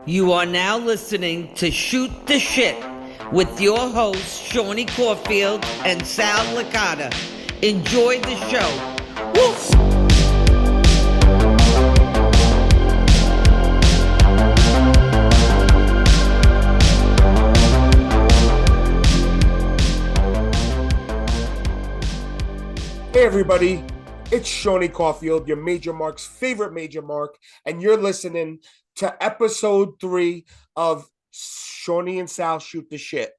You are now listening to Shoot the Shit with your hosts, Seany Caulfield and Sal Licata. Enjoy the show. Woo! Hey everybody, it's Seany Caulfield, your Major Mark's favorite Major Mark, and you're listening to episode 3 of Seany and Sal Shoot the Shit.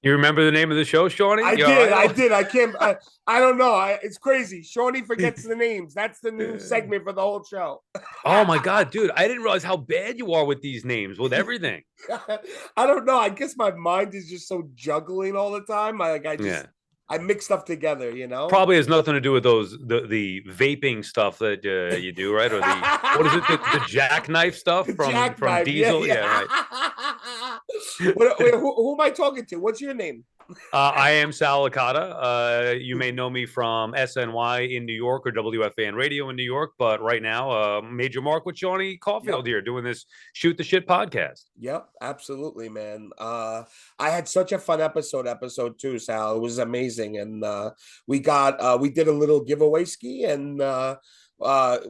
You remember the name of the show, Seany? I did. I can't. I don't know. It's crazy. Seany forgets the names. That's the new segment for the whole show. Oh my God, dude! I didn't realize how bad you are with these names, with everything. I don't know. I guess my mind is just so juggling all the time. I mix stuff together, you know. Probably has nothing to do with the vaping stuff that you do, right? Or what is it? The jackknife stuff from Diesel? Yeah, right. Who am I talking to? What's your name? I am Sal Licata. You may know me from SNY in New York or WFAN Radio in New York, but right now, Major Mark with Seany Caulfield here doing this Shoot the Shit podcast. Yep, absolutely, man. I had such a fun episode 2, Sal. It was amazing, and we did a little giveaway ski, and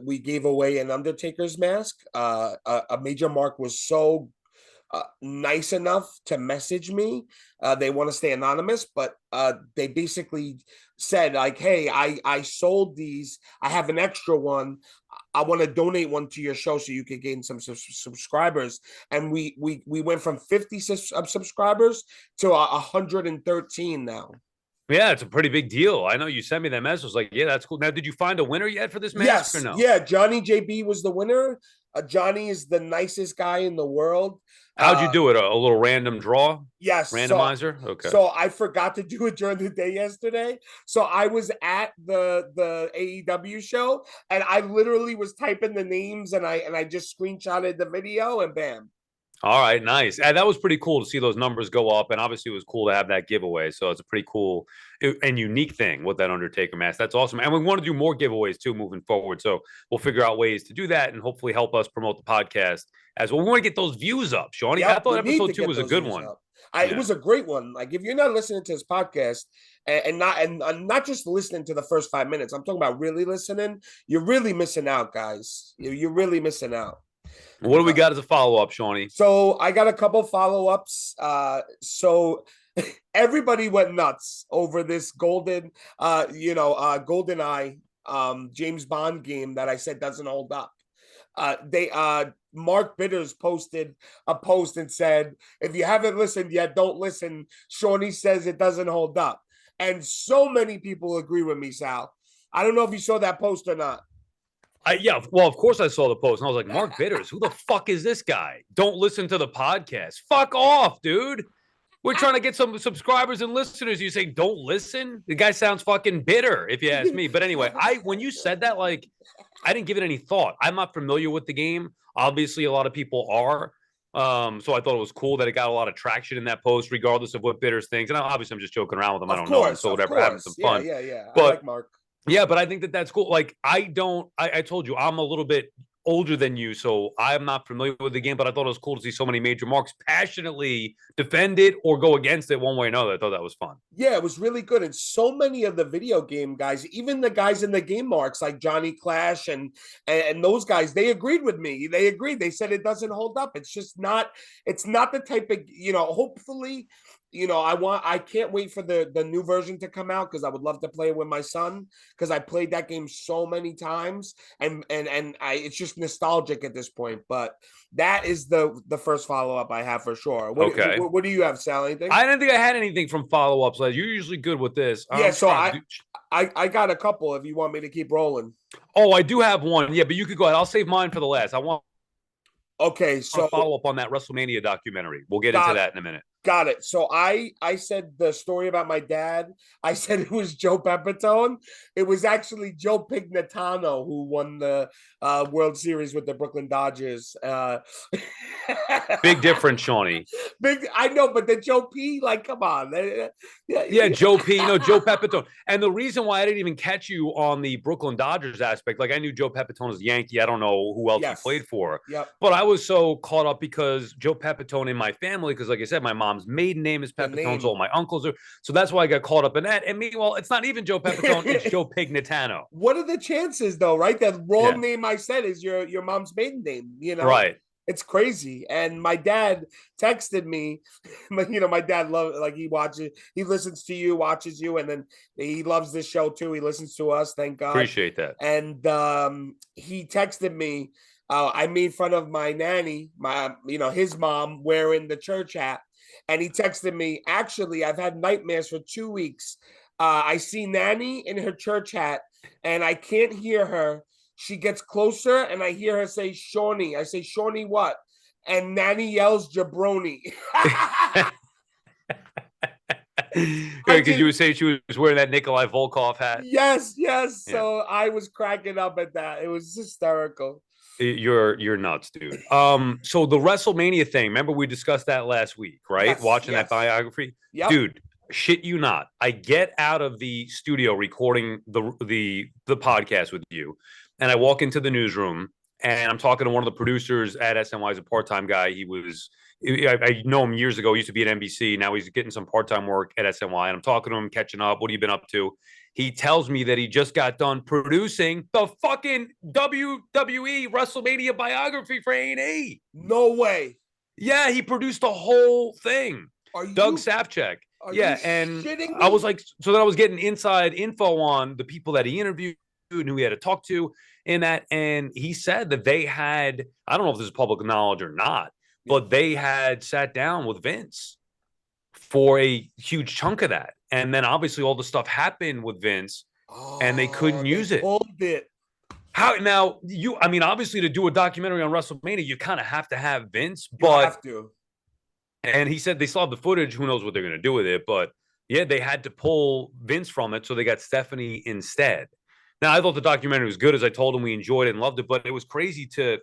we gave away an Undertaker's mask. A Major Mark was so nice enough to message me. They want to stay anonymous, but they basically said like, hey, I sold these. I have an extra one. I want to donate one to your show so you could gain some subscribers. And we went from 50 subscribers to 113 now. Yeah, it's a pretty big deal. I know you sent me that message. I was like, yeah, that's cool. Now, did you find a winner yet for this mask or no? Yeah, Johnny JB was the winner. Johnny is the nicest guy in the world. How'd you do it? A little random draw? Yes. Randomizer? Okay. So I forgot to do it during the day yesterday. So I was at the AEW show, and I literally was typing the names, and I just screenshotted the video, and bam. All right, nice. And that was pretty cool to see those numbers go up, and obviously it was cool to have that giveaway. So it's a pretty cool and unique thing with that Undertaker mask. That's awesome. And we want to do more giveaways too moving forward. So we'll figure out ways to do that and hopefully help us promote the podcast as well. We want to get those views up, Seany. Yep, I thought episode 2 was a good one. It was a great one. Like if you're not listening to this podcast and not just listening to the first 5 minutes, I'm talking about really listening. You're really missing out, guys. You're really missing out. What do we got as a follow-up, Seany? So I got a couple follow-ups. So everybody went nuts over this GoldenEye James Bond game that I said doesn't hold up. Mark Bitters posted a post and said, if you haven't listened yet, don't listen. Seany says it doesn't hold up. And so many people agree with me, Sal. I don't know if you saw that post or not. Well, of course I saw the post, and I was like, Mark Bitters, who the fuck is this guy? Don't listen to the podcast. Fuck off, dude. We're trying to get some subscribers and listeners. You say, don't listen? The guy sounds fucking bitter, if you ask me. But anyway, when you said that, like, I didn't give it any thought. I'm not familiar with the game. Obviously, a lot of people are. So I thought it was cool that it got a lot of traction in that post, regardless of what Bitters thinks. And obviously, I'm just joking around with him. I don't know him, so whatever, having some fun. Yeah. But, I like Mark. Yeah, but I think that's cool. Like, I told you, I'm a little bit older than you, so I'm not familiar with the game, but I thought it was cool to see so many Major Marks passionately defend it or go against it one way or another. I thought that was fun. Yeah, it was really good. And so many of the video game guys, even the guys in the game marks like Johnny Clash and those guys, they agreed with me. They agreed. They said it doesn't hold up. It's just not, it's not the type of, hopefully, I can't wait for the new version to come out because I would love to play it with my son because I played that game so many times and it's just nostalgic at this point. But that is the first follow-up I have for sure. What do you have, Sal? Anything? I didn't think I had anything from follow-ups. Like, you're usually good with this. So I got a couple if you want me to keep rolling. Oh, I do have one. Yeah, but you could go ahead. I'll save mine for the last. I want so follow up on that WrestleMania documentary. We'll get into that in a minute. Got it. So I said the story about my dad. I said it was Joe Pepitone. It was actually Joe Pignatano who won the World Series with the Brooklyn Dodgers. Big difference, Shawnee. Big, I know, but the Joe P, like, come on. Yeah, Joe P. No, Joe Pepitone. And the reason why I didn't even catch you on the Brooklyn Dodgers aspect, like I knew Joe Pepitone was a Yankee. I don't know who else he played for. Yep. But I was so caught up because Joe Pepitone in my family, because like I said, my mom's maiden name is Pepitone, so all my uncles are. So that's why I got caught up in that. And meanwhile, it's not even Joe Pepitone, it's Joe Pignatano. What are the chances, though, right? The wrong name I said is your mom's maiden name, you know? Right. It's crazy. And my dad texted me, my dad loves, like, he listens to you, watches you, and then he loves this show too. He listens to us, thank God. Appreciate that. And he texted me, I made fun of my nanny, his mom wearing the church hat. And he texted me, actually, I've had nightmares for 2 weeks. I see Nanny in her church hat and I can't hear her. She gets closer and I hear her say, Shawnee. I say, Shawnee what? And Nanny yells, jabroni. Because you were saying she was wearing that Nikolai Volkov hat. Yes. Yeah. So I was cracking up at that. It was hysterical. You're nuts, dude. So the WrestleMania thing, remember we discussed that last week, right? Yes, Watching that biography. Yep. Dude, shit you not. I get out of the studio recording the podcast with you, and I walk into the newsroom and I'm talking to one of the producers at SNY. He's a part-time guy. I know him years ago. He used to be at NBC. Now he's getting some part-time work at SNY. And I'm talking to him, catching up. What have you been up to? He tells me that he just got done producing the fucking WWE WrestleMania biography for A&E. No way. Yeah, he produced the whole thing. Doug Safchek. Yeah, and I was like, so then I was getting inside info on the people that he interviewed and who he had to talk to in that. And he said that they had, I don't know if this is public knowledge or not, but they had sat down with Vince for a huge chunk of that. And then obviously all the stuff happened with Vince and they couldn't use it. How now obviously to do a documentary on WrestleMania, you kind of have to have Vince, but you have to. And he said they saw the footage. Who knows what they're going to do with it? But yeah, they had to pull Vince from it. So they got Stephanie instead. Now, I thought the documentary was good. As I told him, we enjoyed it and loved it. But it was crazy to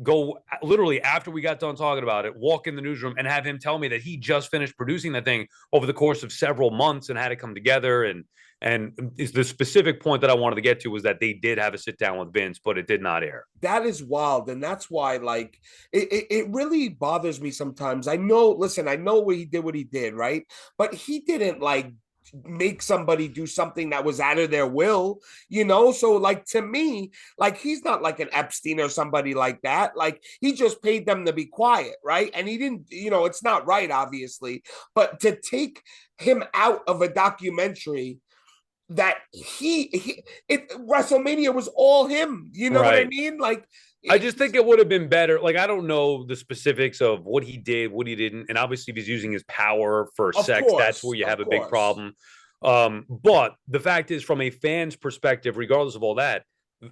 go literally after we got done talking about it, walk in the newsroom and have him tell me that he just finished producing that thing over the course of several months and had it come together. And the specific point that I wanted to get to was that they did have a sit down with Vince, but it did not air. That is wild. And that's why, like, it really bothers me sometimes. I know he did what he did, right? But he didn't, like, make somebody do something that was out of their will, so, like, to me, like, he's not like an Epstein or somebody like that. Like, he just paid them to be quiet, right? And he didn't, it's not right, obviously, but to take him out of a documentary that WrestleMania was all him, what I mean? Like, I just think it would have been better. Like, I don't know the specifics of what he did, what he didn't. And obviously, if he's using his power for sex, that's where you have a big problem. But the fact is, from a fan's perspective, regardless of all that,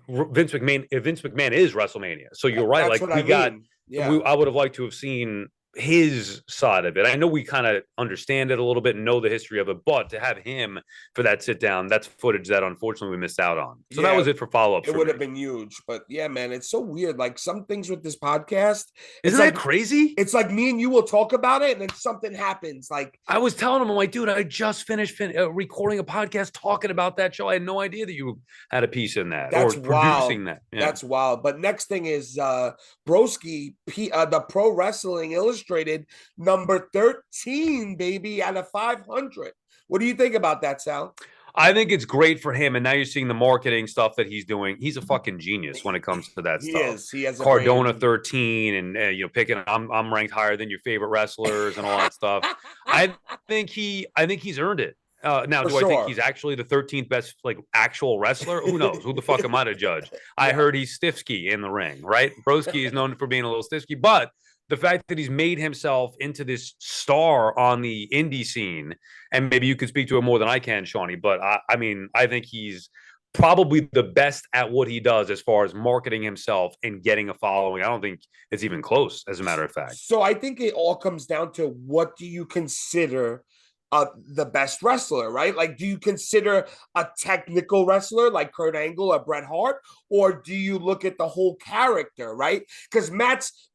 Vince McMahon is WrestleMania. So you're right. Like, I would have liked to have seen his side of it. I know we kind of understand it a little bit and know the history of it, but to have him for that sit down, that's footage that unfortunately we missed out on. So that was it for follow-ups. It would have been huge, but yeah, man, it's so weird. Like, some things with this podcast, isn't that crazy? It's like me and you will talk about it and then something happens. Like, I was telling him, I'm like, dude, I just finished recording a podcast talking about that show. I had no idea that you had a piece in that. That's or wild. Producing that. Yeah. That's wild. But next thing is Broski, the Pro Wrestling Illustrated, number 13, baby, out of 500. What do you think about that, Sal? I think it's great for him. And now you're seeing the marketing stuff that he's doing. He's a fucking genius when it comes to that stuff. He has Cardona 13 and picking I'm ranked higher than your favorite wrestlers and all that stuff. I think he's earned it. Now, I think he's actually the 13th best, like, actual wrestler? Who knows? Who the fuck am I to judge? I heard he's stiffsky in the ring, right? Broski is known for being a little stiffsky, but the fact that he's made himself into this star on the indie scene, and maybe you could speak to it more than I can, Shawnee, but I think he's probably the best at what he does as far as marketing himself and getting a following. I don't think it's even close, as a matter of fact. So I think it all comes down to, what do you consider the best wrestler, right? Like, do you consider a technical wrestler like Kurt Angle or Bret Hart, or do you look at the whole character, right? Because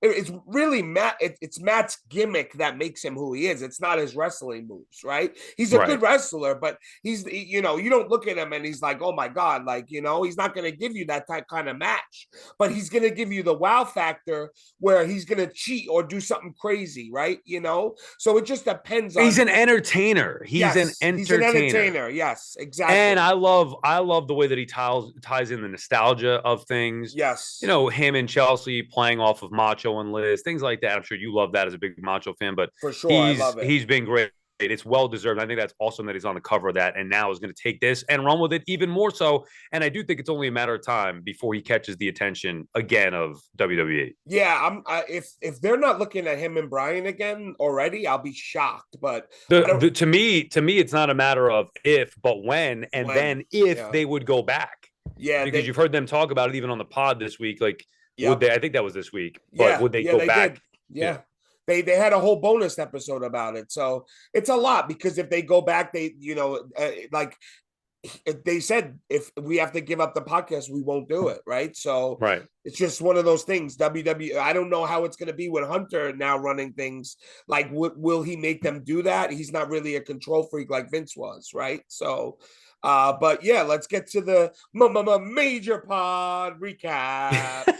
it's really it's Matt's gimmick that makes him who he is. It's not his wrestling moves, right? He's a good wrestler, but he's, you don't look at him and he's like, oh my God, like, he's not going to give you that kind of match, but he's going to give you the wow factor where he's going to cheat or do something crazy, right? So it just depends on. He's an entertainer. He's an entertainer. Yes, exactly. And I love the way that he ties in the nostalgia of things. Yes. Him and Chelsea playing off of Macho and Liz, things like that. I'm sure you love that as a big Macho fan, but for sure, I love it. He's been great. It's well deserved. I think that's awesome that he's on the cover of that, and now is going to take this and run with it even more so. And I do think it's only a matter of time before he catches the attention again of WWE. Yeah, if they're not looking at him and Brian again already, I'll be shocked. But to me, it's not a matter of if, but when, and then if they would go back. Yeah, because you've heard them talk about it even on the pod this week. Like, would they? I think that was this week. But would they go back? Did. Yeah. They had a whole bonus episode about it. So it's a lot, because if they go back, they, like they said, if we have to give up the podcast, we won't do it. Right. So it's just one of those things. WWE, I don't know how it's going to be with Hunter now running things. Like, will he make them do that? He's not really a control freak like Vince was. Right. So, but yeah, let's get to the major pod recap.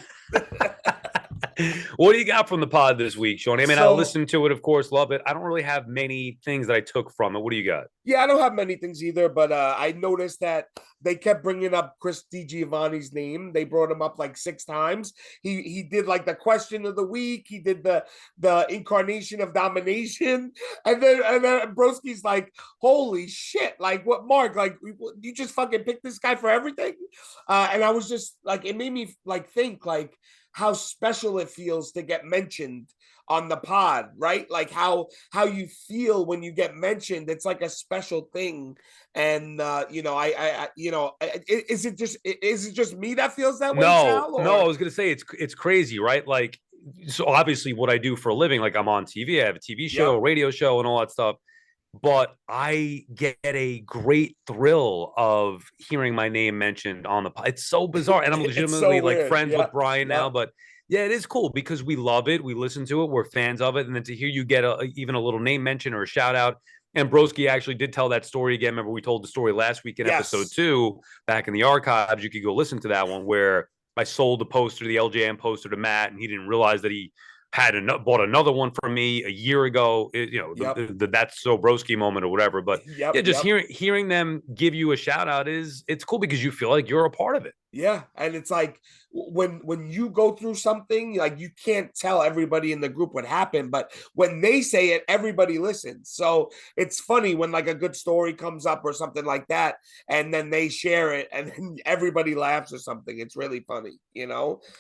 What do you got from the pod this week, Sean? I mean, I listened to it, of course, love it. I don't really have many things that I took from it. What do you got? Yeah, I don't have many things either, but I noticed that they kept bringing up Chris DiGiovanni's name. They brought him up like 6 times. He did like the question of the week. He did the incarnation of domination, and then Broski's like, "Holy shit! Like, what, Mark? Like, you just fucking picked this guy for everything?" And I was just like, it made me like think like how special it feels to get mentioned on the pod, right? Like how you feel when you get mentioned. It's like a special thing. And is it just me that feels that way, Sal? No, I was gonna say it's crazy, right? Like, so obviously what I do for a living, like I'm on TV, I have a TV show, a radio show, and all that stuff. But I get a great thrill of hearing my name mentioned on the pod. It's so bizarre. And I'm legitimately like friends with Brian now, but yeah, it is cool because we love it. We listen to it. We're fans of it. And then to hear you get even a little name mention or a shout out. And Broski actually did tell that story again. Remember, we told the story last week in episode 2 back in the archives. You could go listen to that one where I sold the poster, the LJN poster, to Matt, and he didn't realize that he bought another one from me a year ago. The That's So Broski moment or whatever. But hearing them give you a shout out it's cool because you feel like you're a part of it. Yeah, and it's like when you go through something, like you can't tell everybody in the group what happened, but when they say it, everybody listens. So it's funny when like a good story comes up or something like that, and then they share it, and then everybody laughs or something. It's really funny,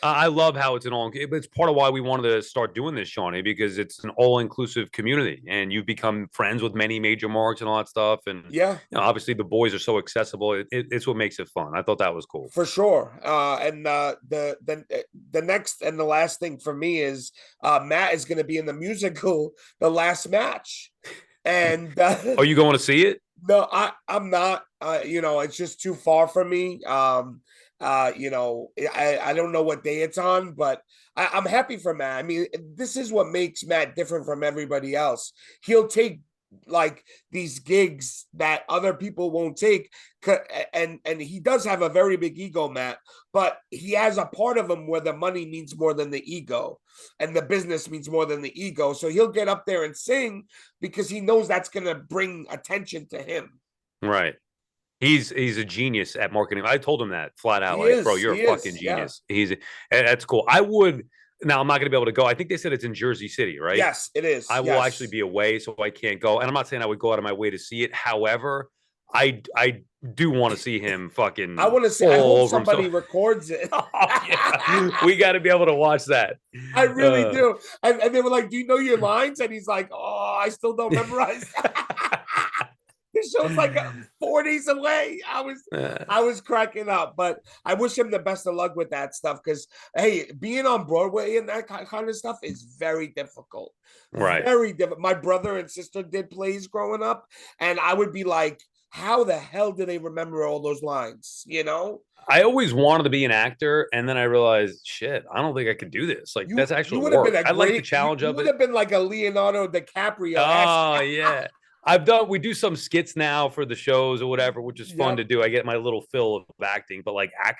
I love how it's part of why we wanted to start doing this, Shawnee, because it's an all-inclusive community, and you've become friends with many major marks and all that stuff. And obviously the boys are so accessible. It's what makes it fun. I thought that was cool. For sure. And the next and the last thing for me is Matt is going to be in the musical The Last Match. And are you going to see it? No, I'm not. It's just too far for me. I don't know what day it's on, but I'm happy for Matt. I mean, this is what makes Matt different from everybody else. He'll take like these gigs that other people won't take, and he does have a very big ego, Matt, but he has a part of him where the money means more than the ego and the business means more than the ego. So he'll get up there and sing because he knows that's going to bring attention to him. Right. He's a genius at marketing. I told him that flat out. Bro, you're a fucking genius. Yeah. That's cool. Now, I'm not going to be able to go. I think they said it's in Jersey City, right? Yes, it is. I will actually be away, so I can't go. And I'm not saying I would go out of my way to see it. However, I do want to see him fucking. I want to see. I hope somebody records it. We got to be able to watch that. I really do. And they were like, "Do you know your lines?" And he's like, "Oh, I still don't memorize." This show's like 4 days away. I was cracking up, but I wish him the best of luck with that stuff because hey, being on Broadway and that kind of stuff is very difficult. Right. Very difficult. My brother and sister did plays growing up, and I would be like, how the hell do they remember all those lines? You know? I always wanted to be an actor, and then I realized, shit, I don't think I could do this. Like, that's You actual would have work. been a I like the great, challenge you of would it. have been like a Leonardo DiCaprio. Oh, yeah. We do some skits now for the shows or whatever, which is fun to do. I get my little fill of acting, but like I've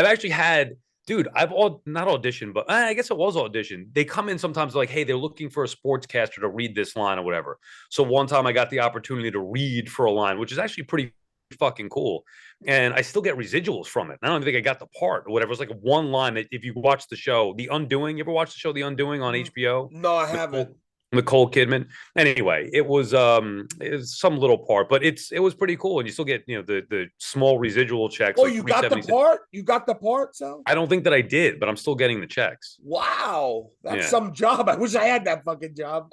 actually had, dude, not auditioned, but I guess it was audition. They come in sometimes like, hey, they're looking for a sportscaster to read this line or whatever. So one time I got the opportunity to read for a line, which is actually pretty fucking cool. And I still get residuals from it. I don't think I got the part or whatever. It's like one line that if you watch the show, The Undoing, you ever watch the show The Undoing on HBO? No, I haven't. Nicole Kidman. Anyway, it was some little part, but it was pretty cool, and you still get the small residual checks. Oh, like you got the part? You got the part, Sal? I don't think that I did, but I'm still getting the checks. Wow, that's some job. I wish I had that fucking job.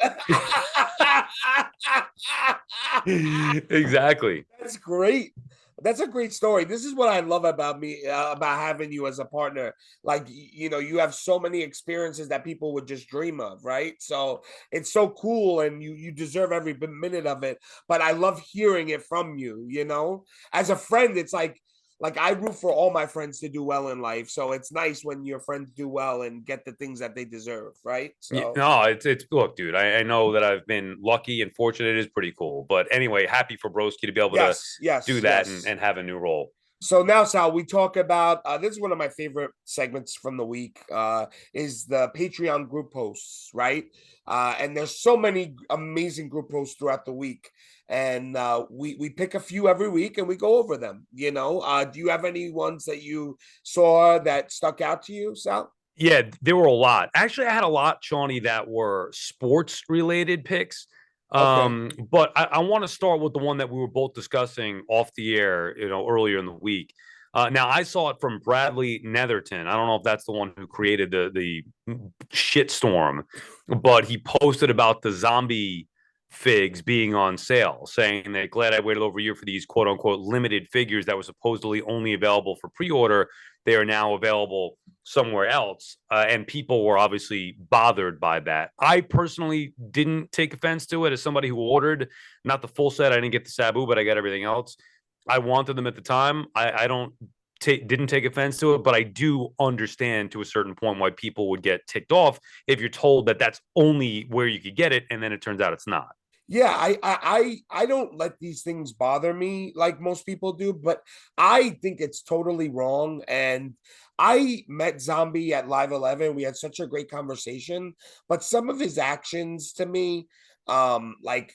Exactly. That's great. That's a great story. This is what I love about me, about having you as a partner. Like, you have so many experiences that people would just dream of, right? So it's so cool, and you deserve every minute of it. But I love hearing it from you. As a friend, it's like I root for all my friends to do well in life. So it's nice when your friends do well and get the things that they deserve, right? So no, it's look, dude. I know that I've been lucky and fortunate. It is pretty cool. But anyway, happy for Broski to be able to do that and have a new role. So now, Sal, we talk about this is one of my favorite segments from the week, is the Patreon group posts, right? And there's so many amazing group posts throughout the week. And we pick a few every week and we go over them. Do you have any ones that you saw that stuck out to you, Sal? Yeah, there were a lot. Actually, I had a lot, Shawnee, that were sports related picks. But I want to start with the one that we were both discussing off the air, earlier in the week. Now I saw it from Bradley Netherton. I don't know if that's the one who created the shitstorm, but he posted about the zombie figs being on sale, saying that glad I waited over a year for these quote unquote limited figures that were supposedly only available for pre-order. They are now available somewhere else. And people were obviously bothered by that. I personally didn't take offense to it as somebody who ordered not the full set. I didn't get the Sabu, but I got everything else. I wanted them at the time. I didn't take offense to it, but I do understand to a certain point why people would get ticked off if you're told that that's only where you could get it, and then it turns out it's not. Yeah, I don't let these things bother me like most people do, but I think it's totally wrong. And I met Zombie at Live 11. We had such a great conversation, but some of his actions to me, like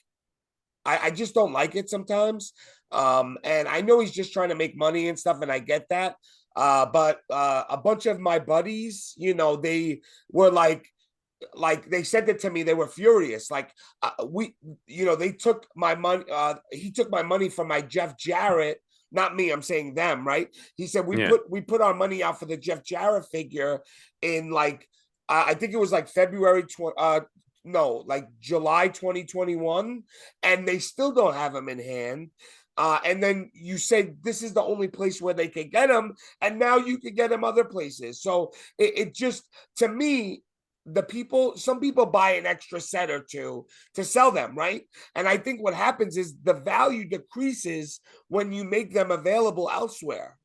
I just don't like it sometimes. And I know he's just trying to make money and stuff, and I get that. But a bunch of my buddies, they were like they said it to me, they were furious. Like they took my money. He took my money from my Jeff Jarrett. Not me, I'm saying them, right? He said we put our money out for the Jeff Jarrett figure in I think it was like July 2021, and they still don't have them in hand. And then you said this is the only place where they can get them, and now you can get them other places. So it just, to me, some people buy an extra set or two to sell them, right? And I think what happens is the value decreases when you make them available elsewhere.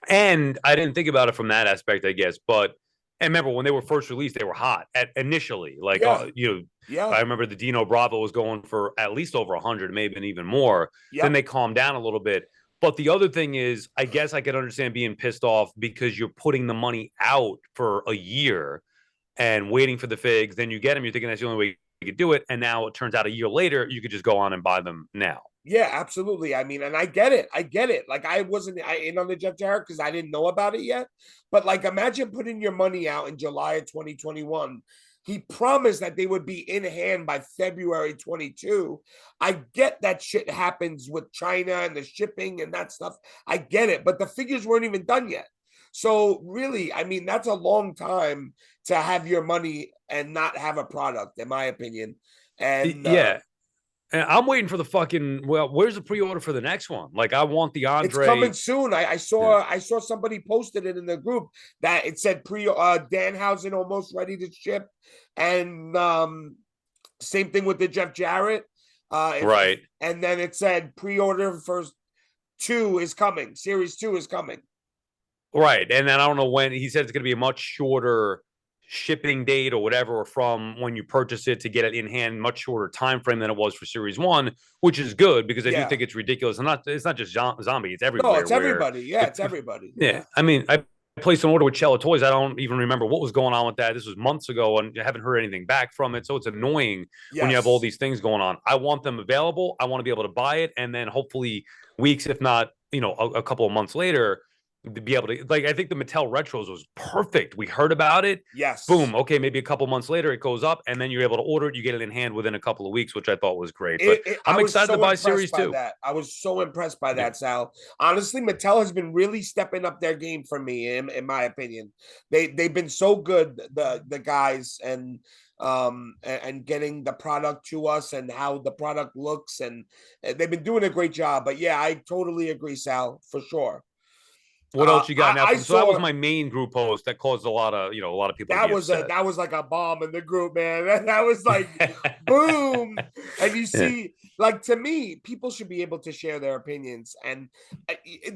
And I didn't think about it from that aspect, I guess. But and remember when they were first released, they were hot initially. I remember the Dino Bravo was going for at least over 100, maybe even more. Yep. Then they calmed down a little bit. But the other thing is, I guess I could understand being pissed off because you're putting the money out for a year and waiting for the figs. Then you get them. You're thinking that's the only way you could do it. And now it turns out a year later, you could just go on and buy them now. Yeah, absolutely. I mean, and I get it. Like I wasn't in on the Jeff Jarrett because I didn't know about it yet. But imagine putting your money out in July of 2021. He promised that they would be in hand by February 22. I get that shit happens with China and the shipping and that stuff. I get it, but the figures weren't even done yet. So really, I mean, that's a long time to have your money and not have a product, in my opinion. And yeah. And I'm waiting for the fucking. Well, where's the pre-order for the next one? Like, I want the Andre. It's coming soon. I saw somebody posted it in the group that it said Danhausen almost ready to ship, and same thing with the Jeff Jarrett. Right. And then it said pre-order for 2 is coming. Series 2 is coming. Right. And then I don't know when he said it's going to be a much shorter shipping date or whatever from when you purchase it to get it in hand, much shorter time frame than it was for Series 1, which is good because I do think it's ridiculous. And it's not just zombie, it's everywhere. No, it's everybody. Yeah, it's everybody. Yeah. I mean, I placed an order with Cello Toys. I don't even remember what was going on with that. This was months ago and I haven't heard anything back from it. So it's annoying when you have all these things going on. I want them available. I want to be able to buy it. And then hopefully weeks, if not, a couple of months later, to be able to, like, I think the Mattel Retros was perfect. We heard about it. Yes. Boom. Okay, maybe a couple months later it goes up, and then you're able to order it. You get it in hand within a couple of weeks, which I thought was great. But I'm excited to buy Series 2. I was so impressed by that, Sal. Honestly, Mattel has been really stepping up their game for me, in my opinion. They've been so good, the guys, and getting the product to us and how the product looks, and they've been doing a great job. But yeah, I totally agree, Sal, for sure. What else you got now? So that was my main group post that caused a lot of people. That was like a bomb in the group, man. That was like boom. And you see, like, to me, people should be able to share their opinions, and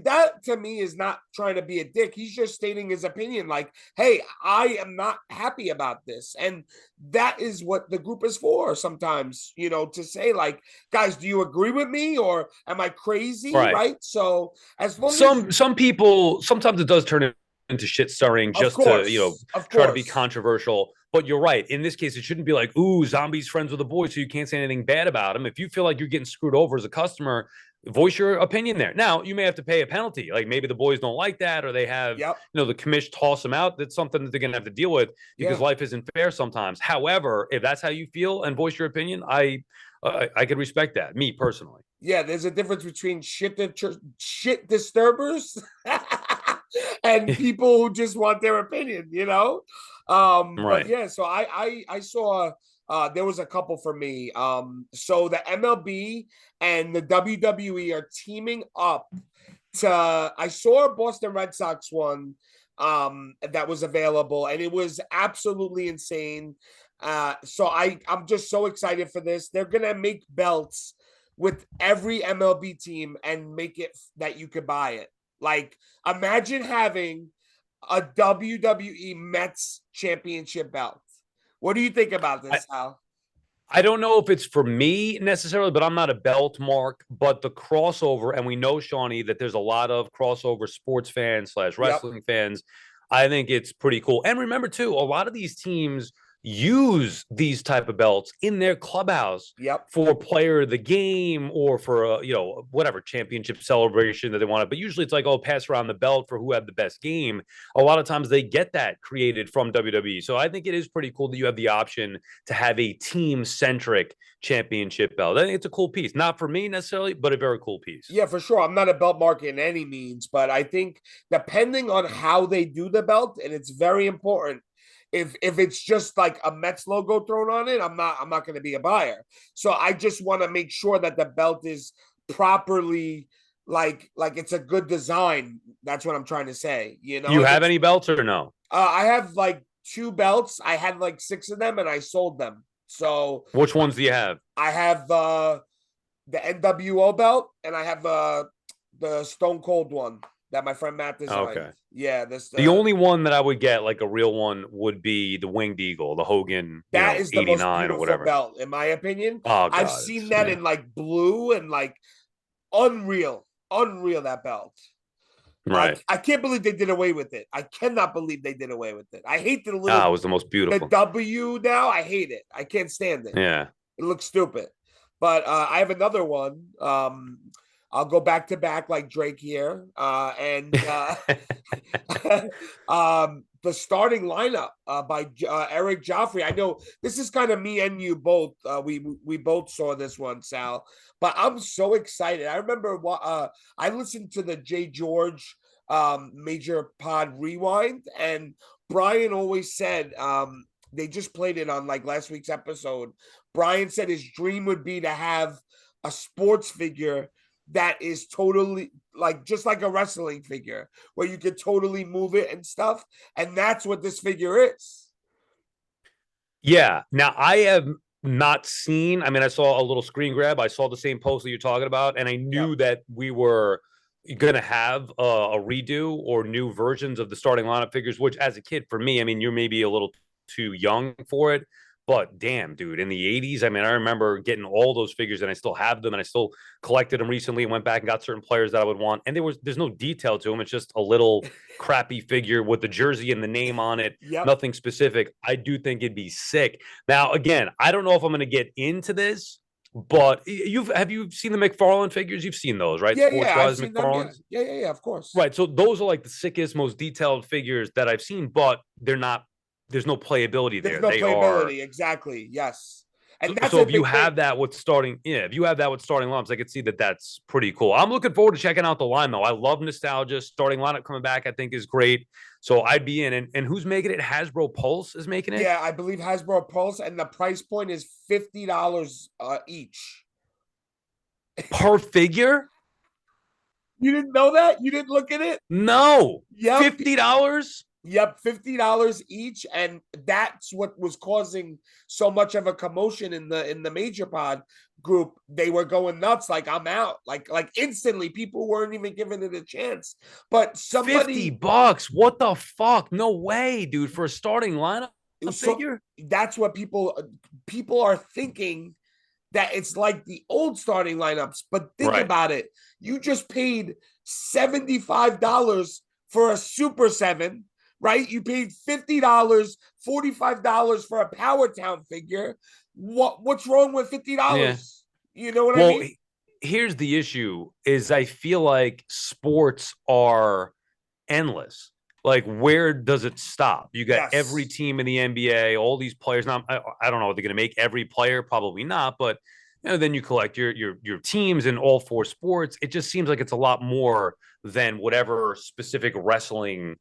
that to me is not trying to be a dick. He's just stating his opinion. Like, hey, I am not happy about this, and that is what the group is for. Sometimes, to say, like, guys, do you agree with me or am I crazy? Right. So as long as some people, sometimes it does turn into shit stirring just to try to be controversial. But you're right. In this case, it shouldn't be like, ooh, Zombie's friends with the boys, so you can't say anything bad about him. If you feel like you're getting screwed over as a customer, voice your opinion there. Now, you may have to pay a penalty. Like, maybe the boys don't like that, or they have, the commish toss them out. That's something that they're going to have to deal with because life isn't fair sometimes. However, if that's how you feel and voice your opinion, I could respect that, me personally. Yeah, there's a difference between shit disturbers and people who just want their opinion, But yeah, so I saw there was a couple for me. So the MLB and the WWE are teaming up I saw a Boston Red Sox one that was available, and it was absolutely insane. So I'm just so excited for this. They're gonna make belts with every MLB team and make it that you could buy it. Like, imagine having a WWE Mets championship belt. What do you think about this, Al? I don't know if it's for me necessarily, but I'm not a belt mark. But the crossover, and we know, Shawnee, that there's a lot of crossover sports fans / wrestling fans. I think it's pretty cool. And remember, too, a lot of these teams use these type of belts in their clubhouse for player of the game or for a whatever championship celebration that they want. But usually it's like, oh, pass around the belt for who had the best game. A lot of times they get that created from WWE. So I think it is pretty cool that you have the option to have a team-centric championship belt. I think it's a cool piece. Not for me necessarily, but a very cool piece. Yeah, for sure. I'm not a belt market in any means, but I think depending on how they do the belt, and it's very important. If it's just like a Mets logo thrown on it, I'm not going to be a buyer. So I just want to make sure that the belt is properly like it's a good design. That's what I'm trying to say. You have any belts or no? I have like 2 belts. I had like 6 of them and I sold them. So which ones do you have? I have the NWO belt and I have the Stone Cold one that my friend Matt designed. Okay. Yeah, the only one that I would get, like a real one, would be the Winged Eagle, the Hogan. That is the 89 most beautiful or whatever belt, in my opinion. Oh, God, I've seen that in like blue and like unreal that belt. Right. I can't believe they did away with it. I cannot believe they did away with it. I hate the little. It was the most beautiful. The W now, I hate it. I can't stand it. Yeah, it looks stupid. But I have another one. I'll go back to back like Drake here. And the starting lineup by Eric Joffrey. I know this is kind of me and you both. We both saw this one, Sal. But I'm so excited. I remember I listened to the Jay George Major Pod Rewind, and Brian always said they just played it on like last week's episode. Brian said his dream would be to have a sports figure that is totally like just like a wrestling figure where you could totally move it and stuff. And that's what this figure is. Yeah. Now I have not seen, I mean, I saw a little screen grab. I saw the same post that you're talking about, and I knew that we were going to have a redo or new versions of the starting lineup figures, which as a kid, for me, I mean, you're maybe a little too young for it, but damn, dude, in the 80s, I mean, I remember getting all those figures and I still have them, and I still collected them recently and went back and got certain players that I would want. And there's no detail to them. It's just a little crappy figure with the jersey and the name on it. Yep. Nothing specific. I do think it'd be sick. Now, again, I don't know if I'm going to get into this, but have you seen the McFarlane figures? You've seen those, right? Yeah, Sports-wise, I've seen McFarlanes. them, yeah, of course. Right. So those are like the sickest, most detailed figures that I've seen, but they're not. There's no playability there. There's no they playability, are exactly. Yes. And that's so if you thing. have that with starting, if you have that with starting lineups, I could see that that's pretty cool. I'm looking forward to checking out the line though. I love nostalgia. Starting lineup coming back, I think is great. So I'd be in. And who's making it? Hasbro Pulse is making it. Yeah, I believe Hasbro Pulse, and the price point is $50 each per figure. You didn't know that? You didn't look at it? No. Yep. $50. Yep, $50 each, and that's what was causing so much of a commotion in the Major Pod group. They were going nuts, like I'm out, like instantly. People weren't even giving it a chance. But somebody $50, what the fuck? No way, dude, for a starting lineup figure. That's what people are thinking, that it's like the old starting lineups. But think about it. You just paid $75 for a Super 7. Right? You paid $50, $45 for a POWERTOWN figure. What's wrong with $50? Yeah. You know what I mean? Here's the issue is I feel like sports are endless. Like, where does it stop? You got every team in the NBA, all these players. Now, I don't know if they're going to make every player, probably not, but then you collect your teams in all four sports. It just seems like it's a lot more than whatever specific wrestling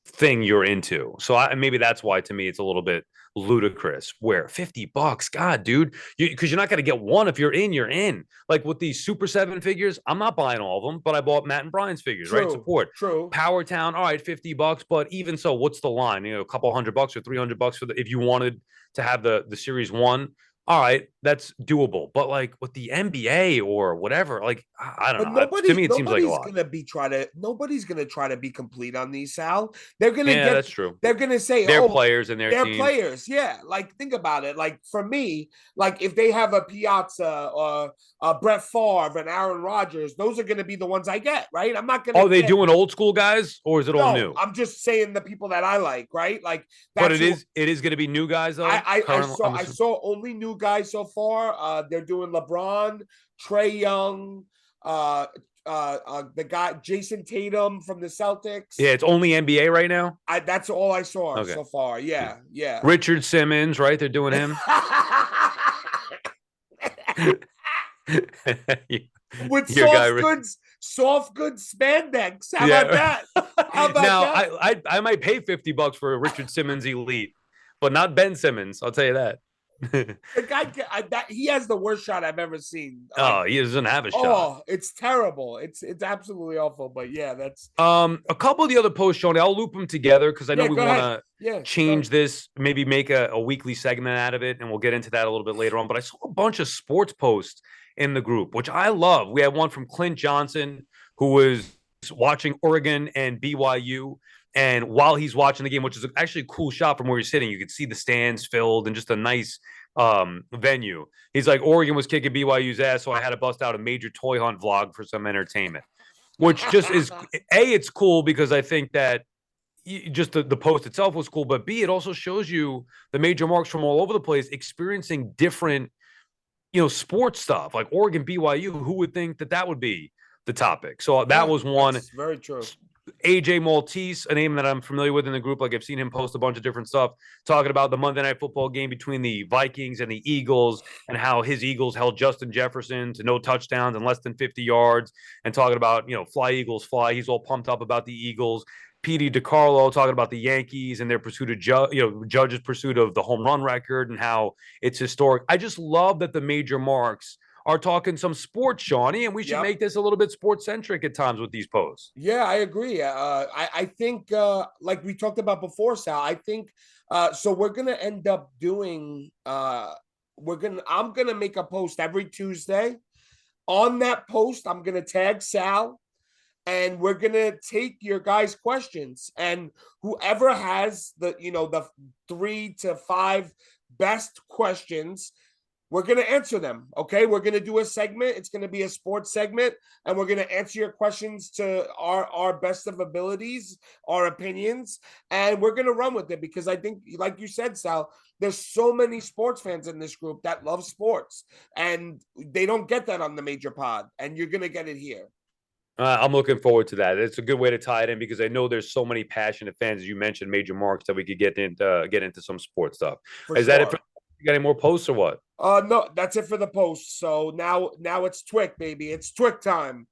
thing you're into. So maybe that's why to me it's a little bit ludicrous. Where $50, God, dude, because you're not going to get one. If you're in. Like with these Super 7 figures, I'm not buying all of them, but I bought Matt and Brian's figures. Right? Support. True. POWERTOWN, all right, $50, but even so, what's the line? A couple $100 or $300 for if you wanted to have the Series 1. All right, that's doable. But like with the NBA or whatever, like I don't know. To me, it seems like a lot. Nobody's gonna try to be complete on these, Sal. They're gonna that's true. They're gonna say they're players and they're players. Yeah, like think about it. Like for me, like if they have a Piazza or a Brett Favre and Aaron Rodgers, those are gonna be the ones I get. Right? I'm not gonna. Are they doing old school guys or is it all new? I'm just saying the people that I like. Right? Like, but it is gonna be new guys though. I saw only new guys so far. They're doing LeBron, Trae Young, the guy Jason Tatum from the Celtics. Yeah, it's only NBA right now. That's all I saw so far. Yeah. Richard Simmons, right? They're doing him. With soft goods spandex. How about that? I might pay $50 for a Richard Simmons Elite, but not Ben Simmons. I'll tell you that. The guy, he has the worst shot I've ever seen. He doesn't have a shot. Oh, it's terrible. It's absolutely awful. But yeah, that's a couple of the other posts, Sean. I'll loop them together because I know we want to change this, maybe make a weekly segment out of it, and we'll get into that a little bit later on. But I saw a bunch of sports posts in the group, which I love. We had one from Clint Johnson, who was watching Oregon and BYU. And while he's watching the game, which is actually a cool shot from where he's sitting, you could see the stands filled and just a nice venue. He's like, Oregon was kicking BYU's ass, so I had to bust out a major toy hunt vlog for some entertainment, which just is, A, it's cool because I think that just the post itself was cool, but B, it also shows you the major marks from all over the place experiencing different, sports stuff. Like Oregon, BYU, who would think that would be the topic? So that was one. That's very true. AJ Maltese, a name that I'm familiar with in the group. Like I've seen him post a bunch of different stuff talking about the Monday Night Football game between the Vikings and the Eagles and how his Eagles held Justin Jefferson to no touchdowns and less than 50 yards and talking about, fly Eagles fly. He's all pumped up about the Eagles. Petey DiCarlo talking about the Yankees and their pursuit of Judge's pursuit of the home run record and how it's historic. I just love that the major marks are talking some sports, Shawnee, and we should make this a little bit sports centric at times with these posts. Yeah, I agree. I think like we talked about before, Sal. I think so. We're gonna end up doing. I'm gonna make a post every Tuesday. On that post, I'm gonna tag Sal, and we're gonna take your guys' questions, and whoever has the 3 to 5 best questions, we're gonna answer them. Okay, we're gonna do a segment. It's gonna be a sports segment, and we're gonna answer your questions to our best of abilities, our opinions, and we're gonna run with it because I think, like you said, Sal, there's so many sports fans in this group that love sports, and they don't get that on the major pod, and you're gonna get it here. I'm looking forward to that. It's a good way to tie it in because I know there's so many passionate fans, as you mentioned, major marks, that we could get into some sports stuff. For Is sure. that it? You got any more posts or what? No, that's it for the posts. So now it's Twick, baby. It's Twick time.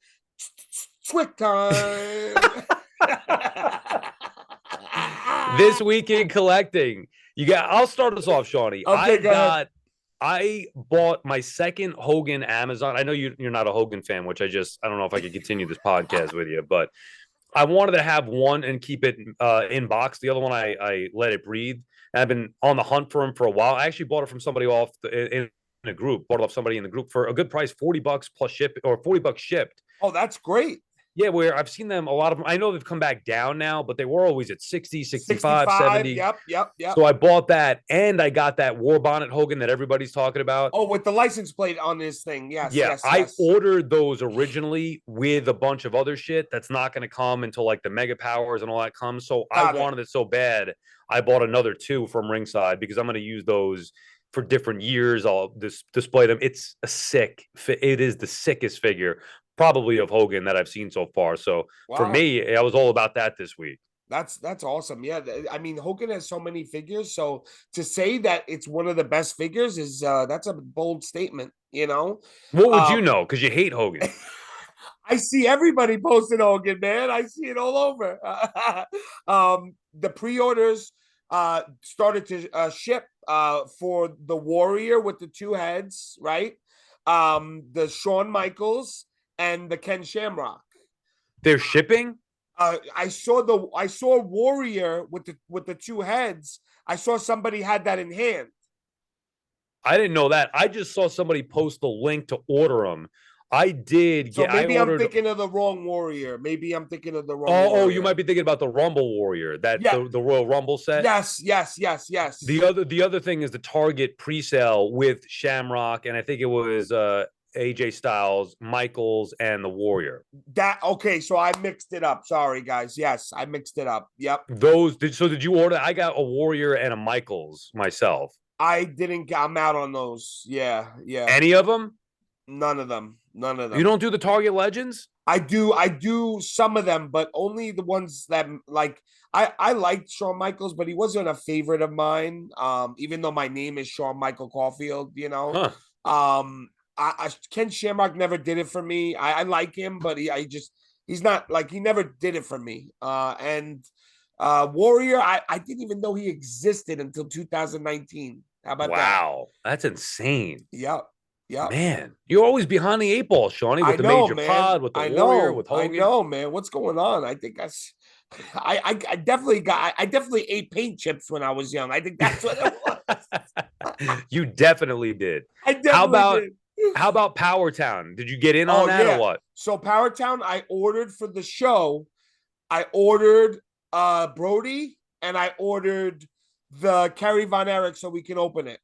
Twick time. This week in collecting, I'll start us off, Shawnee. Okay, I bought my second Hogan Amazon. I know you're not a Hogan fan, which I don't know if I could continue this podcast with you, but I wanted to have one and keep it in box. The other one, I let it breathe. And I've been on the hunt for him for a while. I actually bought it from somebody in a group, bought it off somebody in the group for a good price, $40 plus ship, or $40 shipped. Oh, that's great. Yeah, where I've seen them, a lot of them. I know they've come back down now, but they were always at 60, 65, 70. Yep. So I bought that, and I got that War Bonnet Hogan that everybody's talking about. Oh, with the license plate on this thing. Yes. I ordered those originally with a bunch of other shit that's not going to come until like the Mega Powers and all that comes. So I wanted it so bad, I bought another 2 from Ringside because I'm going to use those for different years. I'll display them. It is the sickest figure probably of Hogan that I've seen so far. So for me, I was all about that this week. That's awesome. Yeah, I mean, Hogan has so many figures, so to say that it's one of the best figures is that's a bold statement. What would you know? Because you hate Hogan. I see everybody posting Hogan, man. I see it all over. The pre-orders started to ship for the Warrior with the 2 heads, right? The Shawn Michaels and the Ken Shamrock. They're shipping? I saw Warrior with the 2 heads. I saw somebody had that in hand. I didn't know that. I just saw somebody post the link to order them. I did. So maybe I'm thinking of the wrong Warrior. Maybe I'm thinking of the wrong. Oh, you might be thinking about the Rumble Warrior, the Royal Rumble set. Yes. The other thing is the Target pre-sale with Shamrock, and I think it was AJ Styles, Michaels, and the Warrior. Okay, so I mixed it up. Sorry, guys. Yes, I mixed it up. Yep. Did you order? I got a Warrior and a Michaels myself. I didn't. I'm out on those. Yeah. Any of them? None of them. You don't do the Target Legends? I do some of them, but only the ones that like. I liked Shawn Michaels, but he wasn't a favorite of mine. Even though my name is Shawn Michael Caulfield, Ken Shamrock never did it for me. I like him, but he's not like, he never did it for me. And Warrior, I didn't even know he existed until 2019. How about that? Wow, that's insane. Yep. Man, you're always behind the 8 ball, Shawnee, with the major pod, with the Warrior, with Hogan. I know, man. What's going on? I think I definitely ate paint chips when I was young. I think that's what it was. You definitely did. I definitely did. How about POWERTOWN? Did you get in on that or what? So POWERTOWN, I ordered for the show. I ordered Brody, and I ordered the Kerry Von Erich so we can open it.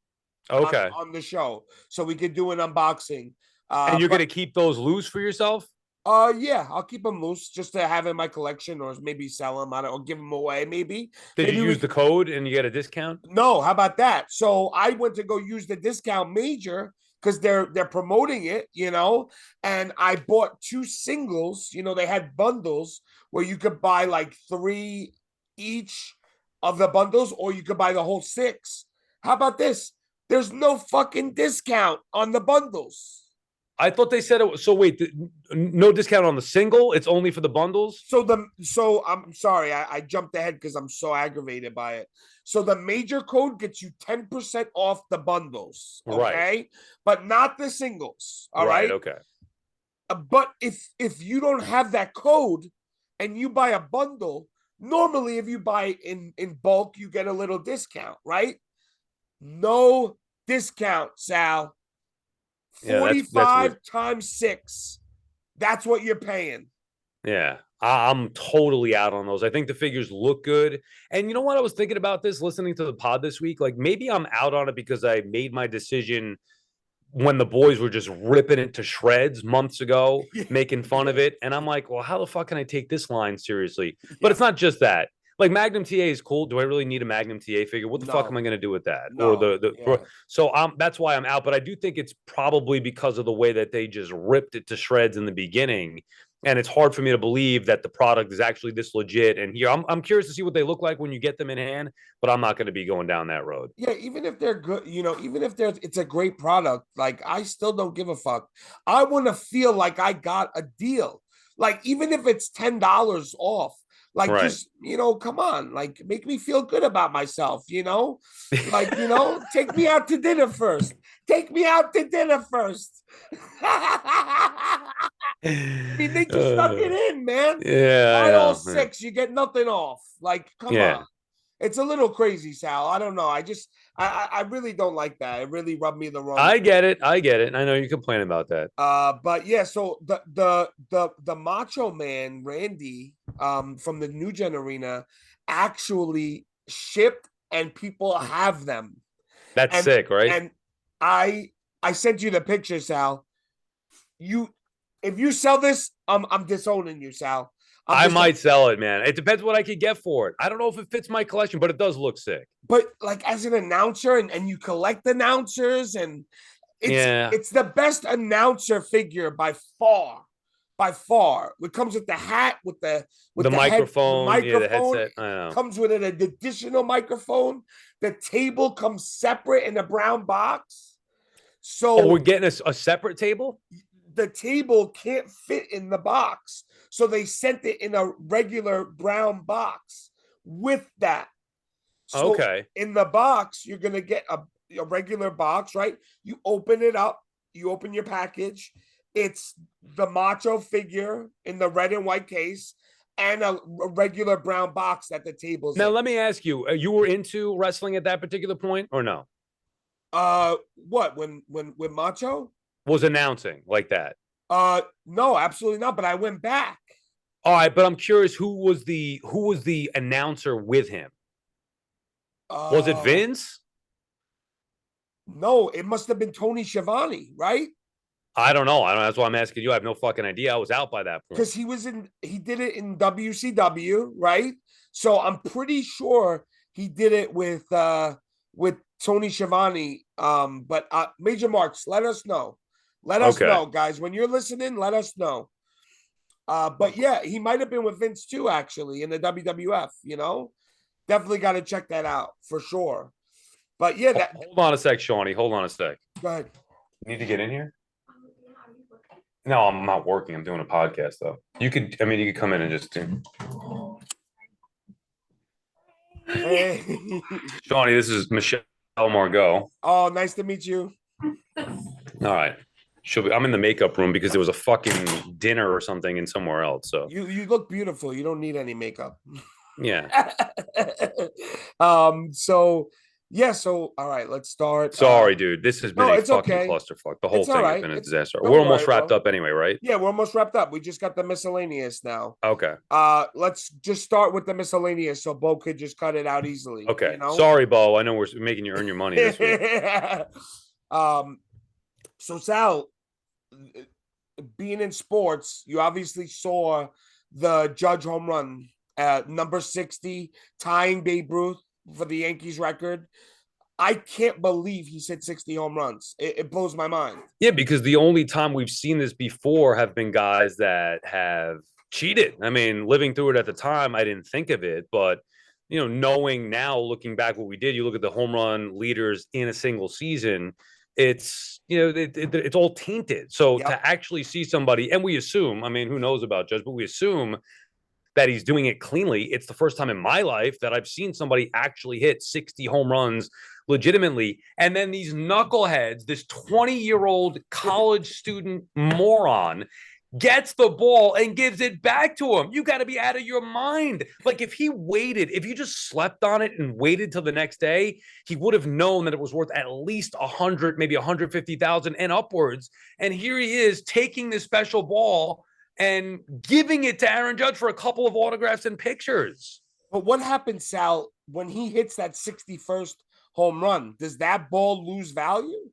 Okay. On the show, so we could do an unboxing. And you're gonna keep those loose for yourself? Yeah, I'll keep them loose just to have in my collection, or maybe sell them. I don't, or give them away. Maybe. Did you use the code and you get a discount? No. How about that? So I went to go use the discount major because they're promoting it, and I bought 2 singles. They had bundles where you could buy like 3 each of the bundles, or you could buy the whole 6. How about this? There's no fucking discount on the bundles. I thought they said it was, so wait, no discount on the single. It's only for the bundles. So I'm sorry, I jumped ahead because I'm so aggravated by it. So the major code gets you 10% off the bundles, okay, Right. but not the singles. All right. Okay. But if you don't have that code and you buy a bundle, normally if you buy in bulk, you get a little discount, right? No discount, Sal. 45 times 6. That's what you're paying. Yeah, I'm totally out on those. I think the figures look good. And you know what? I was thinking about this listening to the pod this week. Like maybe I'm out on it because I made my decision when the boys were just ripping it to shreds months ago, making fun of it. And I'm like, well, how the fuck can I take this line seriously? But it's not just that. Like Magnum TA is cool. Do I really need a Magnum TA figure? What the fuck am I going to do with that? So that's why I'm out. But I do think it's probably because of the way that they just ripped it to shreds in the beginning. And it's hard for me to believe that the product is actually this legit. And here, I'm curious to see what they look like when you get them in hand, but I'm not going to be going down that road. Yeah, even if they're good, even if it's a great product, like I still don't give a fuck. I want to feel like I got a deal. Like even if it's $10 off, like just come on, like make me feel good about myself, like take me out to dinner first. Take me out to dinner first. I mean, they just stuck it in, man. Yeah, buy all 6, you get nothing off. Like, come on. It's a little crazy, Sal. I don't know. I really don't like that. It really rubbed me the wrong way. I get it. I know you complain about that. But yeah, so the Macho Man Randy from the New Gen Arena actually shipped and people have them. That's sick, right? And I sent you the picture, Sal. If you sell this, I'm disowning you, Sal. I might sell it, man. It depends what I could get for it. I don't know if it fits my collection, but it does look sick. But like as an announcer, and you collect announcers, and it's the best announcer figure by far. By far. It comes with the hat, with the microphone, the headset. I know. Comes with an additional microphone. The table comes separate in a brown box. So we're getting a separate table? The table can't fit in the box. So they sent it in a regular brown box with that. So in the box, you're going to get a regular box, right? You open it up. You open your package. It's the Macho figure in the red and white case and a regular brown box that the table's Now, in. let me ask you, you were into wrestling at that particular point or no? What? When Macho was announcing like that? No, absolutely not. But I went back. All right, but I'm curious who was the announcer with him? Was it Vince? No, it must have been Tony Schiavone, right? I don't know. That's why I'm asking you. I have no fucking idea. I was out by that point. Because he did it in WCW, right? So I'm pretty sure he did it with Tony Schiavone. But Major Marks, let us know. Let us know, guys. When you're listening, let us know. But yeah, he might have been with Vince too, actually, in the WWF, Definitely got to check that out for sure. But yeah, hold on a sec, Shawnee. Hold on a sec. Go ahead. You need to get in here? No, I'm not working. I'm doing a podcast though. You could come in and just do. Hey. Shawnee, this is Michelle Margot. Oh, nice to meet you. All right. I'm in the makeup room because there was a fucking dinner or something in somewhere else. So you look beautiful. You don't need any makeup. Yeah. So all right, let's start. Sorry, dude. This has been a fucking clusterfuck. The whole thing has been a disaster. We're almost wrapped up anyway, right? Yeah, we're almost wrapped up. We just got the miscellaneous now. Okay. Let's just start with the miscellaneous so Bo could just cut it out easily. Okay. Sorry, Bo. I know we're making you earn your money this week. So Sal, being in sports, you obviously saw the Judge home run at number 60, tying Babe Ruth for the Yankees record. I can't believe he hit 60 home runs. It blows my mind. Yeah, because the only time we've seen this before have been guys that have cheated. I mean, living through it at the time, I didn't think of it, but knowing now, looking back what we did, you look at the home run leaders in a single season, it's, it's all tainted. So Yep. to actually see somebody, and we assume, I mean, who knows about Judge, but we assume that he's doing it cleanly. It's the first time in my life that I've seen somebody actually hit 60 home runs legitimately. And then these knuckleheads, this 20-year-old college student moron, gets the ball and gives it back to him. You got to be out of your mind. Like, if you just slept on it and waited till the next day, he would have known that it was worth at least 100, maybe 150,000 and upwards. And here he is taking this special ball and giving it to Aaron Judge for a couple of autographs and pictures. But what happens, Sal, when he hits that 61st home run? Does that ball lose value?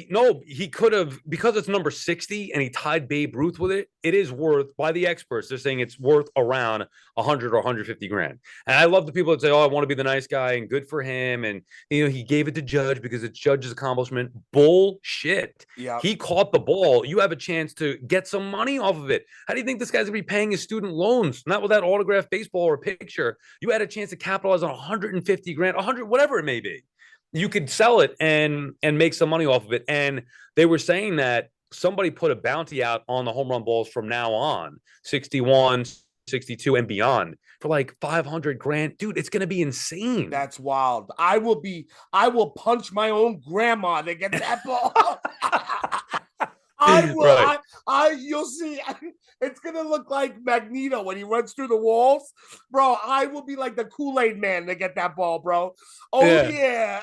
No, he could have, because it's number 60 and he tied Babe Ruth with it. It is worth, by the experts, they're saying it's worth around 100 or 150 grand. And I love the people that say, oh, I want to be the nice guy and good for him. And, he gave it to Judge because it's Judge's accomplishment. Bullshit. Yeah. He caught the ball. You have a chance to get some money off of it. How do you think this guy's going to be paying his student loans? Not with that autographed baseball or picture. You had a chance to capitalize on 150 grand, 100, whatever it may be. You could sell it and make some money off of it. And they were saying that somebody put a bounty out on the home run balls from now on, 61, 62 and beyond, for like 500 grand. Dude, it's going to be insane. That's wild. I will punch my own grandma to get that ball. I will. Right. You'll see. It's gonna look like Magneto when he runs through the walls, bro. I will be like the Kool-Aid man to get that ball, bro. Oh yeah.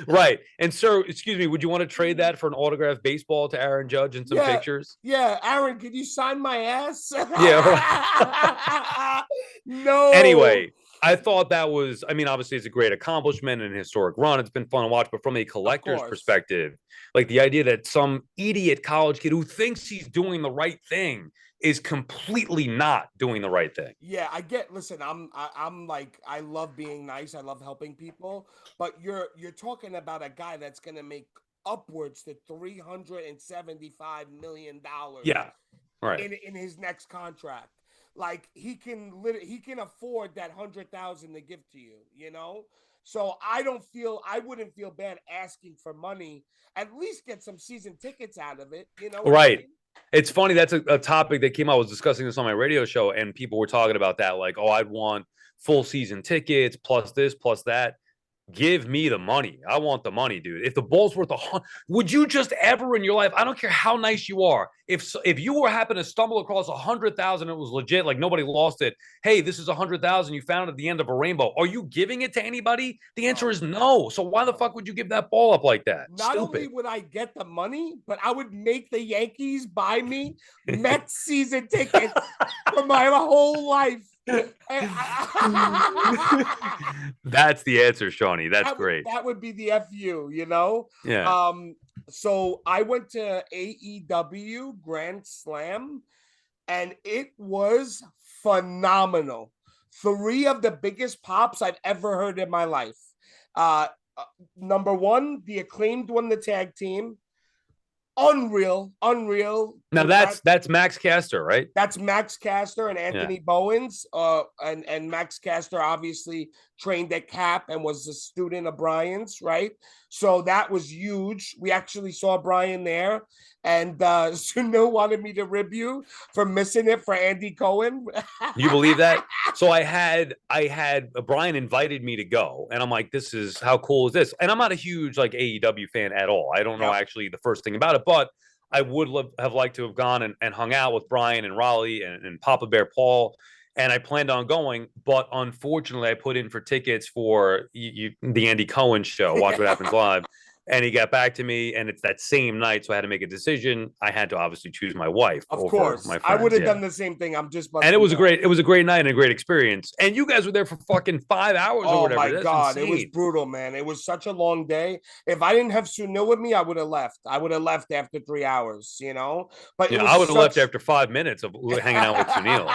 Right. And sir, excuse me, would you want to trade that for an autographed baseball to Aaron Judge and some pictures? Yeah, Aaron, could you sign my ass? Yeah. No. Anyway. I thought that was, I mean, obviously it's a great accomplishment and historic run. It's been fun to watch, but from a collector's perspective, like the idea that some idiot college kid who thinks he's doing the right thing is completely not doing the right thing. Yeah, listen, I'm like, I love being nice. I love helping people, but you're talking about a guy that's going to make upwards to $375 million. Yeah. Right. In his next contract. Like he can afford that 100,000 to give to you, So I wouldn't feel bad asking for money. At least get some season tickets out of it, Right. I mean? It's funny. That's a topic that came out. I was discussing this on my radio show, and people were talking about that. Like, oh, I'd want full season tickets plus this, plus that. Give me the money. I want the money, dude. If the ball's worth would you just ever in your life, I don't care how nice you are, if you were happen to stumble across 100,000, it was legit, like nobody lost it. Hey, this is 100,000 you found at the end of a rainbow. Are you giving it to anybody? The answer is no. So why the fuck would you give that ball up like that? Not only would I get the money, but I would make the Yankees buy me Mets season tickets for my whole life. That's the answer, Shawnee. That's great. That would be the FU, Yeah. So I went to AEW Grand Slam, and it was phenomenal. 3 of the biggest pops I've ever heard in my life. Number 1, the Acclaimed won the tag team. Unreal. Now that's Max Caster, right? That's Max Caster and Anthony Bowens. And Max Caster obviously trained at Cap and was a student of Brian's, right? So that was huge. We actually saw Brian there, and Sunil wanted me to rib you for missing it for Andy Cohen. You believe that? So I had Brian invited me to go, and I'm like, this is, how cool is this? And I'm not a huge like AEW fan at all. I don't know actually the first thing about it, but I would have liked to have gone and hung out with Brian and Raleigh and Papa Bear Paul. And I planned on going, but unfortunately I put in for tickets for the Andy Cohen show, Watch What Happens Live. And he got back to me, and it's that same night, so I had to make a decision. I had to obviously choose my wife. Of course, my friends. I would have done the same thing. And it was a great night and a great experience. And you guys were there for fucking 5 hours or whatever. Oh my God, insane. It was brutal, man. It was such a long day. If I didn't have Sunil with me, I would have left. I would have left after 3 hours, But I would have left after 5 minutes of hanging out with Sunil.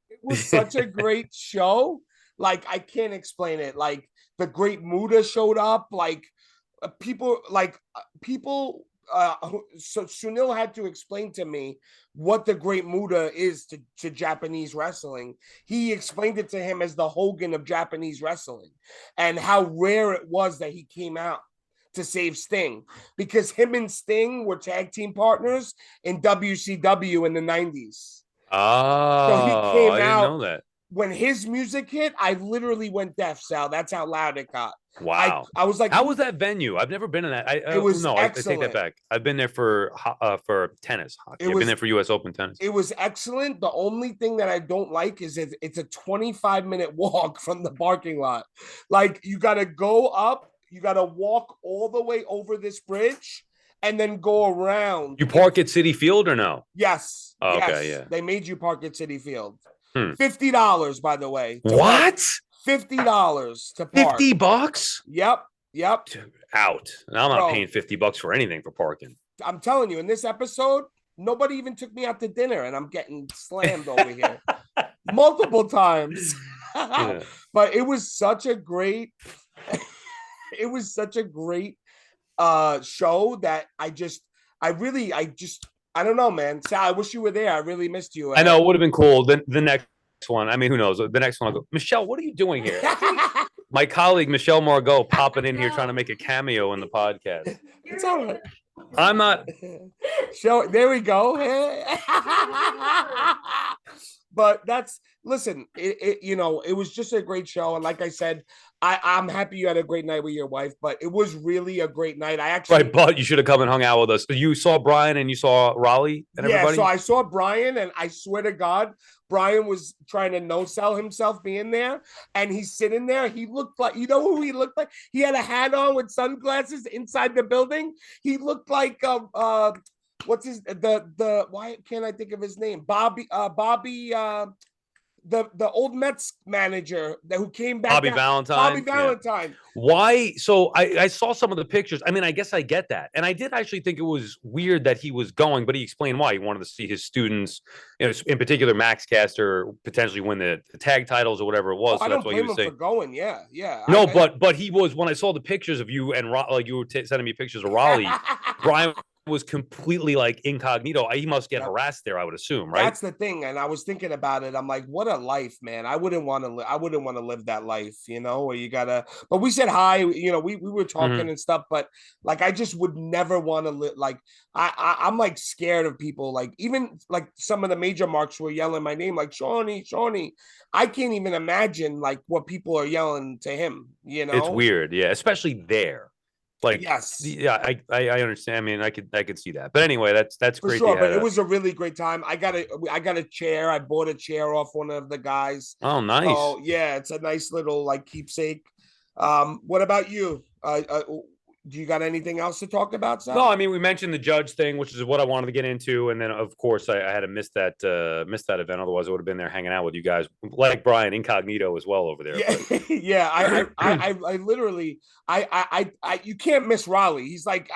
It was such a great show. Like, I can't explain it. Like, the Great Muda showed up. Like, people so Sunil had to explain to me what the Great Muta is to Japanese wrestling. He explained it to him as the Hogan of Japanese wrestling, and how rare it was that he came out to save Sting, because him and Sting were tag team partners in WCW in the 90s. Oh, So he came I didn't out know that. when his music hit. I literally went deaf, Sal. That's how loud it got. Wow. I was like, how was that venue? I've never been in that. It was I take that excellent. back. I've been there for tennis, hockey. I've been there for U.S. Open tennis. It was excellent. The only thing that I don't like is it's a 25-minute walk from the parking lot. Like, you got to go up, you got to walk all the way over this bridge, and then go around. You park at Citi Field or no? Yes. Oh, yes. okay, yeah. They made you park at Citi Field. $50, by the way. What? $50 to park. $50? Yep. Dude, out. And I'm not paying $50 for anything for parking. I'm telling you, in this episode, nobody even took me out to dinner, and I'm getting slammed over here multiple times. Yeah. But it was such a great show that I don't know, man. Sal, I wish you were there. I really missed you. I know, it would have been cool. The next one, I mean, who knows? The next one, I'll go, Michelle, what are you doing here? My colleague, Michelle Margot, popping in here trying to make a cameo in the podcast. It's all right. I'm not. Show, there we go. But listen, it was just a great show. And like I said, I'm happy you had a great night with your wife, but it was really a great night. Right, but you should have come and hung out with us. You saw Brian and you saw Raleigh and everybody? So I saw Brian, and I swear to God, Brian was trying to no-sell himself being there, and he's sitting there. He looked like, you know who he looked like? He had a hat on with sunglasses inside the building. He looked like what's his why can't I think of his name? Bobby the old Mets manager who came back. Bobby Valentine. Yeah. Why? So I saw some of the pictures. I mean, I guess I get that. And I did actually think it was weird that he was going, but he explained why. He wanted to see his students, in particular Max Caster, potentially win the tag titles or whatever it was. So I that's don't why he blame was him saying. for going. Yeah. No, but he was, when I saw the pictures of you and like you were sending me pictures of Raleigh, Brian was completely like incognito. He must get harassed there, I would assume, right? That's the thing. And I was thinking about it. I'm like, what a life, man. I wouldn't want to live that life, where you gotta, but we said hi, we were talking and stuff, but like, I just would never want to live. Like, I'm like scared of people. Like, even like some of the major marks were yelling my name, like Shawnee. I can't even imagine like what people are yelling to him, It's weird. Yeah. Especially there. Like, yes, yeah, I understand. I mean, I could see that. But anyway, that's for great. Sure, but it was a really great time. I got a chair. I bought a chair off one of the guys. Oh, nice. So yeah, it's a nice little like keepsake. What about you? Do you got anything else to talk about, Sal? No, I mean, we mentioned the judge thing, which is what I wanted to get into, and then of course I had to miss that event. Otherwise, I would have been there hanging out with you guys, like Brian incognito as well over there. Yeah, yeah. I literally, you can't miss Raleigh. He's like,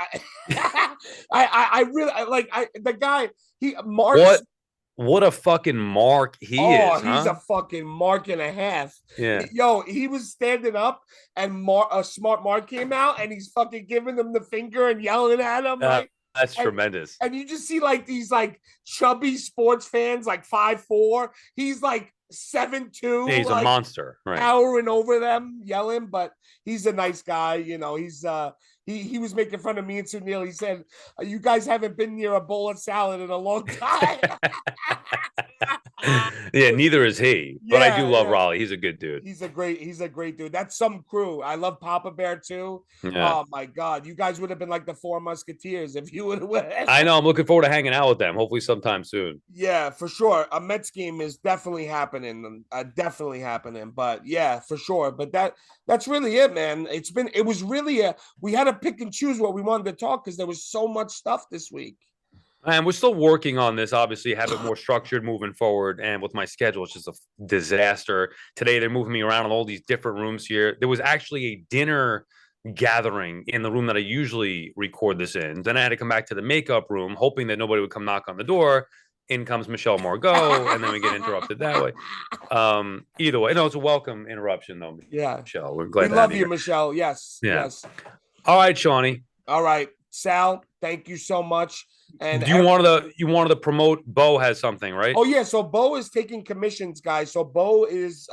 I really like the guy. Mark. What a fucking mark he is. He's a fucking mark and a half. Yeah. Yo, he was standing up and a smart Mark came out and he's fucking giving him the finger and yelling at him. That's tremendous. And you just see like these like chubby sports fans, like 5'4". He's like 7'2". Yeah, he's like, a monster, right? Towering over them, yelling, but he's a nice guy. He's he was making fun of me and Sunil. He said, "You guys haven't been near a bowl of salad in a long time." Yeah, neither is he. But I do love Raleigh. He's a good dude. He's a great dude. That's some crew. I love Papa Bear too. Yeah. Oh my God, you guys would have been like the Four Musketeers if you would have. I know. I'm looking forward to hanging out with them. Hopefully, sometime soon. Yeah, for sure. A Mets game is definitely happening. But yeah, for sure. But that's really it, man. It was really we had to pick and choose what we wanted to talk because there was so much stuff this week. And we're still working on this, obviously, have it more structured moving forward. And with my schedule, it's just a disaster. Today, they're moving me around in all these different rooms here. There was actually a dinner gathering in the room that I usually record this in. Then I had to come back to the makeup room, hoping that nobody would come knock on the door. In comes Michelle Margot, and then we get interrupted that way. Either way, no, it's a welcome interruption, though. Yeah. Michelle, we're glad we love you, Michelle. Yes. Yeah. Yes. All right, Shawnee. All right. Sal, thank you so much. And you wanted to promote Bo has something, right? Oh yeah, so Bo is taking commissions, guys. So Bo is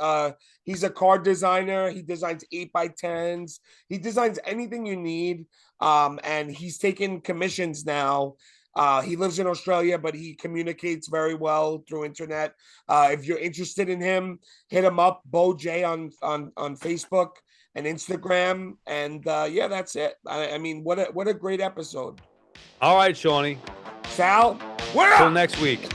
he's a card designer. He designs 8x10s. He designs anything you need. And he's taking commissions now. He lives in Australia, but he communicates very well through internet. If you're interested in him, hit him up, Bo J on Facebook and Instagram. And yeah, that's it. I mean, what a great episode. All right, Shawnee. Sal, we're Till up. next week.